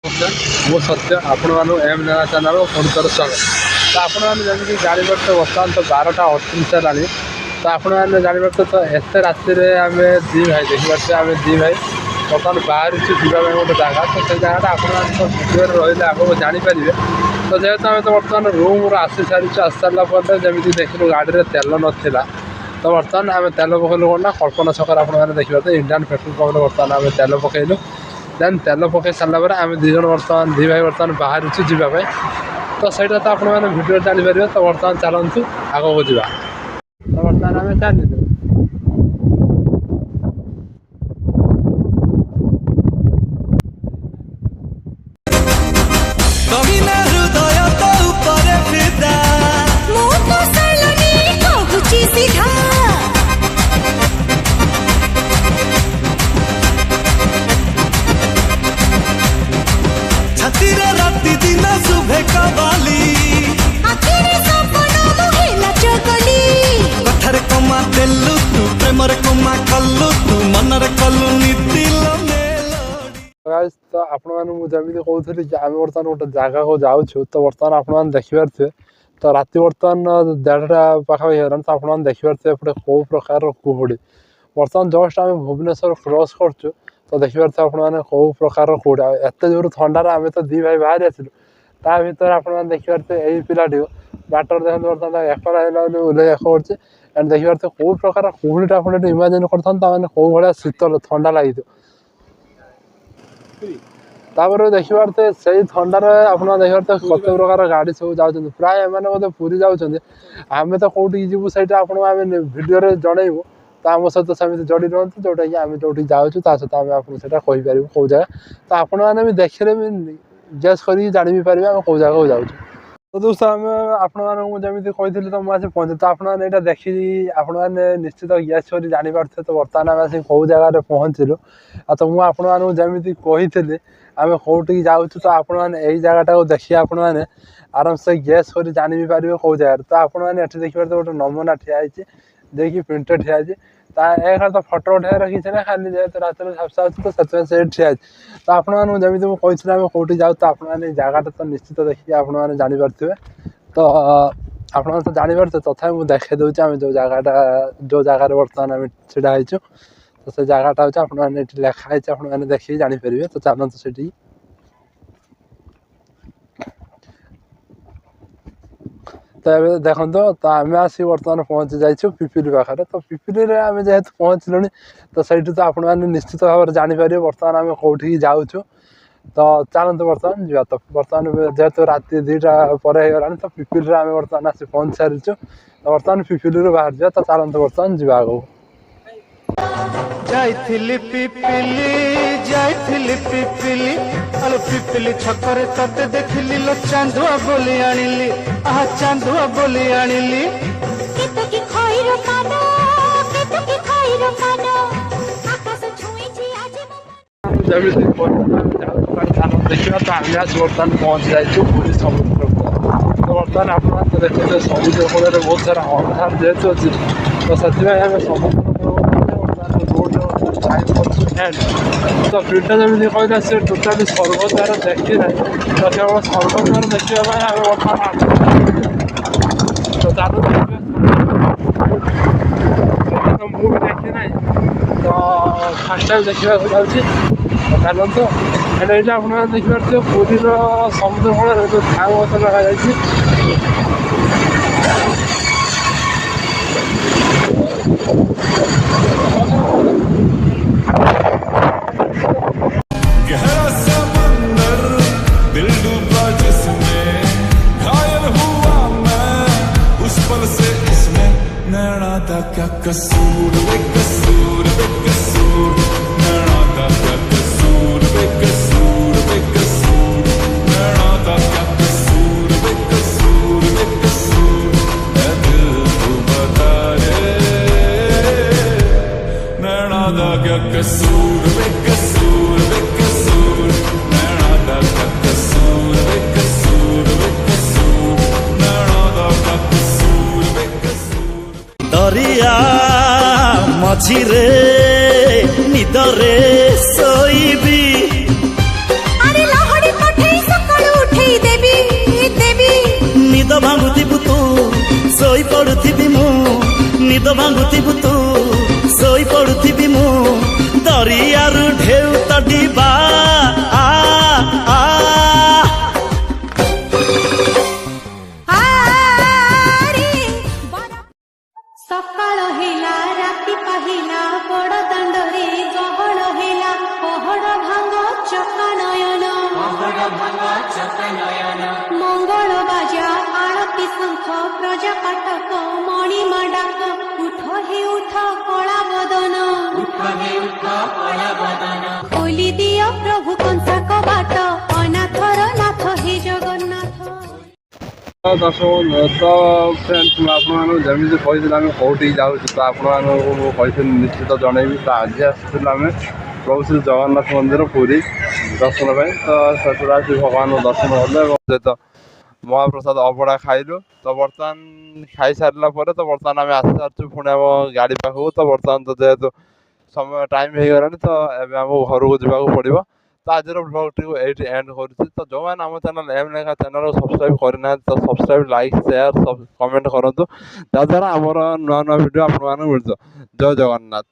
मु सत्य आपण एम नेना चैनल फोन कर स्वागत। तो आपण मैंने जानवर बर्तमान तो 12:38 है। तो आपण मैंने जानवर तो एत राति आम दी भाई देखिए आम दी भाई बर्तमान बाहर जावा गोटे जगह। तो से जगह आप भिडियो रही आगे जानीपारे। तो जेहेतु आम तो बर्तमान रूम आसी सारी आसी सारापर जमी देखिलु गाड़ी में तेल नाला। तो बर्तमान आम तेल पकड़ू कौन ना कल्पना छक आप देखिए तो इंडियन पेट्रोल पंप बर्तमान आम तेल पकड़लु। देन तेल पकई सारापर आम दी जन बर्तमान दी भाई बर्तमान बाहर जावाई। तो सहीटा तो आपने भिडियो जानीपारे। तो बर्तमान चलतु आग को जा। तो बर्तमान आम चलू तो आपमि कहूली कि आम बर्तमान गोटे जगह को जाऊँ। तो बर्तमान आप देखिपे तो राति बर्तमान 1:30 पाखापाखि हो। तो आप देखिपे एपटे कौ प्रकार कुहुड़ी बर्तमान जस्ट आम भुवनेश्वर क्रॉस करचु। तो देखिपे आपने कौ प्रकार कुहुड़ी एत जोर थंडार आम तो दी भाई बाहर आसलु। ता भर आप देखिपे यही पिलाटी बाटर देखते बर्तमान एक उल्लेख कर देखिपे कौ प्रकार कुहुड़ीटा आप इमाजिन कर कौ भाया शीतल थंडा लगी। तापर देखिए से थंडार आप देखिए कत प्रकार गाड़ी सब जाऊँ प्राय मैंने बोलते पूरी जाऊँ। आम तो कौटी जीवु सहीटा आप भिडियो जनइबू। तो आम सहित सेमती जोड़ी रुहतु जोटा कि आम जो जाऊँ सहित आम आपको कहीपर कौ जगह। तो आपण मैंने भी देखने भी गैस कर जानी भी पारे आम कौ जगह को जाऊँ। तो दोस्त आम आपमि कही तो मुझे पहुँचे। तो आपने देखी आपने निश्चित गैस कर जापारे। तो बर्तमान आम आस कौ जगार पहुँचलु। तो मुझे जमी कही आम कौटी जाऊँ। तो आपने यही जगटा को देखिए आपण मैंने आराम से गैस कर जानी भी पारे कौ जगार। तो आपने देखिए गोटे नमूना ठिया देखिए प्रिंटेड ठिया एक तो फटो उठार किसी ना खाली जेहतु रात झापसा तो से ठिया। तो आपमि जमी कही आम कौटी जाऊँ। तो आपने जगटा तो निश्चित देखिए आपने जानीपारे। तो आप तो जानीपारे तथा मुझे देखे दूसरी आम जो जगार बर्तमान आम ढड़ा होचु। तो से जगटा हूँ आपने लिखाई आपने देखिए जानीपारे। तो चलते से तो ये देखो। तो आम आस बर्तमान पहुँची जाइए पिपिली पाखे। तो पिपिली आम जेहेतु पहुँचलु तो सही तो आप निश्चित भाव में जानीपारे बर्तमान आम कौटी जाऊँ। तो चलते बर्तमान जा। तो बर्तमान जेहेतु राति 2टा पर होगा तो पिपिली आम बर्तमान आस पहुँच सारीचु। तो बर्तमान पिपिली बाहर जा। तो चलते बर्तमान जा आगे पिपिली छकरे तते देखिली लो चांदुआ बोली आनिली आहा चांदुआ बोली आनिली केतकी खइर कानो केतकी खइर कानो आकाश छुईची आज जब देखिए। तो आम बर्तमान पहुँच जाइए पूरी समुद्र। तो बर्तमान आप देखते समुद्र कूल बहुत सारा अंधार जेहेतु अच्छी। तो से आम समुद्र तो फिल्टा जमी कहला से टोटाली सर्वद्वार देखी ना। तो केवल सर्वद्वार देखा आम बर्तमान तो चालू तो मुझे देखी ना। तो फास्ट टाइम देखा जाऊँगी। तो चलते ये आप देखिए पूरी समुद्र कूल जो झाऊ गच लगा गहरा समंदर दिल डूबा जिसमें घायल हुआ मैं उस पल से इसमें नैना था क्या कसूर बेकसूर बेकसूर नैना था क्या कसूर बेकसूर बेकसूर नैना था क्या कसूर बेकसूर बेकसूर ऐ दिल तू बता रे नैना था क्या कसूर बेकसूर बेकसूर नैना था क्या कसूर बेकसूर बेकसूर नैना था क्या कसूर बेकसूर दरिया मझिरे निदरे सोईबी अरे लहड़ी ଭାଙ୍ଗୁଥିବୁ ତୁ ଶୋଇ ପଡୁଥିବି ମୁଁ ନିଦ ଭାଙ୍ଗୁଥିବୁ ତୁ ଶୋଇ ପଡୁଥିବି ମୁଁ ଦରିଆରୁ ଢେଉ ତଡ଼ିବା ସକାଳ ହେଲା ରାତି ପାହିଲା ବଡ଼ ଦାଣ୍ଡରେ ଗହଳ ହେଲା ପହଡ଼ ଭାଙ୍ଗ ଚକାନୟନ ମଙ୍ଗଳ ବାଜା ଆଳତି ଶଙ୍ଖ ପ୍ରଜା ପାଠକ ମଣିମା ଡାକ ଉଠ ହେ ଉଠ କଳା ବଦନ ଖୋଲି ଦିଅ ପ୍ରଭୁ କଂସା କବାଟ ଅନାଥର ନାଥ ହେ ଜଗନ୍ନାଥ। ଦର୍ଶକ ତ ଫ୍ରେଣ୍ଡସ୍ ମୁଁ ଆପଣମାନଙ୍କୁ ଯେମିତି କହିଥିଲି ଆମେ କେଉଁଠିକି ଯାଉଛୁ ତ ଆପଣମାନଙ୍କୁ ମୁଁ କହିଥିଲି ନିଶ୍ଚିତ ଜଣେଇବି। ତ ଆଜି ଆସିଥିଲୁ ଆମେ ପ୍ରଭୁ ଶ୍ରୀ ଜଗନ୍ନାଥ ମନ୍ଦିର ପୁରୀ ଦର୍ଶନ ପାଇଁ। ତ ସେଠାରେ ଆସି ଭଗବାନଙ୍କୁ ଦର୍ଶନ କଲେ ଏବଂ ସହିତ ମହାପ୍ରସାଦ ଅବଢ଼ା ଖାଇଲୁ। ତ ବର୍ତ୍ତମାନ ଖାଇସାରିଲା ପରେ ତ ବର୍ତ୍ତମାନ ଆମେ ଆସିସାରିଛୁ ପୁଣି ଆମ ଗାଡ଼ି ପାଖକୁ। ତ ବର୍ତ୍ତମାନ ତ ଯେହେତୁ ସମୟ ଟାଇମ୍ ହେଇଗଲାଣି ତ ଏବେ ଆମକୁ ଘରକୁ ଯିବାକୁ ପଡ଼ିବ। ତ ଆଜିର ବ୍ଲଗ୍ଟିକୁ ଏଇଠି ଏଣ୍ଡ କରୁଛି। ତ ଯେଉଁମାନେ ଆମ ଚ୍ୟାନେଲ୍ ଏମ୍ ଲେଖା ଚ୍ୟାନେଲ୍କୁ ସବସ୍କ୍ରାଇବ୍ କରିନାହାନ୍ତି ତ ସବସ୍କ୍ରାଇବ୍ ଲାଇକ୍ ସେୟାର କମେଣ୍ଟ କରନ୍ତୁ, ଯାହାଦ୍ୱାରା ଆମର ନୂଆ ନୂଆ ଭିଡ଼ିଓ ଆପଣମାନଙ୍କୁ ମିଳିଯିବ। ଜୟ ଜଗନ୍ନାଥ।